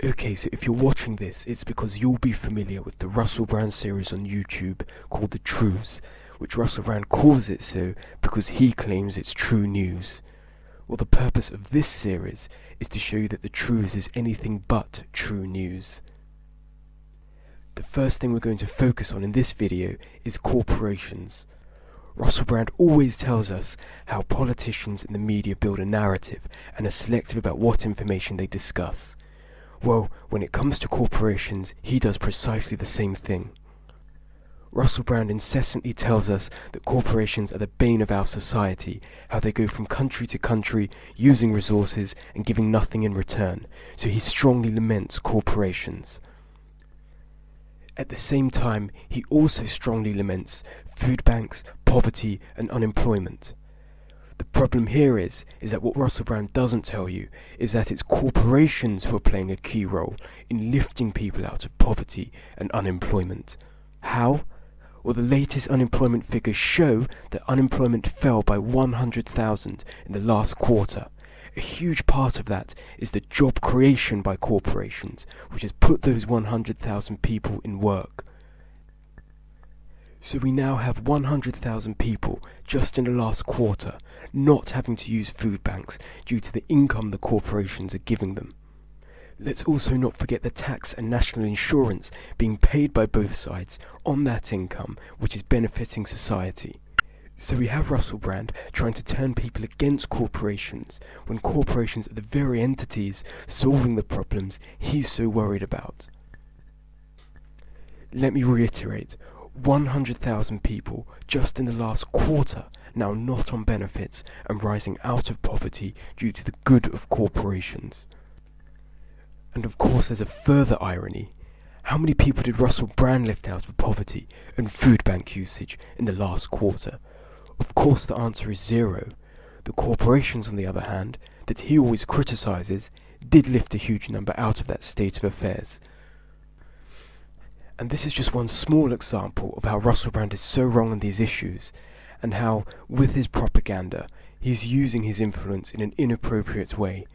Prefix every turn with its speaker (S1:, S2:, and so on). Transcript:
S1: Okay, so if you're watching this, it's because you'll be familiar with the Russell Brand series on YouTube called the Trews, which Russell Brand calls it so because he claims it's true news. Well, the purpose of this series is to show you that the Trews is anything but true news. The first thing we're going to focus on in this video is corporations. Russell Brand always tells us how politicians and the media build a narrative and are selective about what information they discuss. Well, when it comes to corporations, he does precisely the same thing. Russell Brand incessantly tells us that corporations are the bane of our society, how they go from country to country, using resources and giving nothing in return, so he strongly laments corporations. At the same time, he also strongly laments food banks, poverty and unemployment. The problem here is that what Russell Brand doesn't tell you is that it's corporations who are playing a key role in lifting people out of poverty and unemployment. How? Well, the latest unemployment figures show that unemployment fell by 100,000 in the last quarter. A huge part of that is the job creation by corporations, which has put those 100,000 people in work. So we now have 100,000 people just in the last quarter not having to use food banks due to the income the corporations are giving them. Let's also not forget the tax and national insurance being paid by both sides on that income, which is benefiting society. So we have Russell Brand trying to turn people against corporations when corporations are the very entities solving the problems he's so worried about. Let me reiterate, 100,000 people just in the last quarter now not on benefits and rising out of poverty due to the good of corporations. And of course there's a further irony. How many people did Russell Brand lift out of poverty and food bank usage in the last quarter? Of course the answer is zero. The corporations, on the other hand, that he always criticises, did lift a huge number out of that state of affairs. And this is just one small example of how Russell Brand is so wrong on these issues, and how, with his propaganda, he's using his influence in an inappropriate way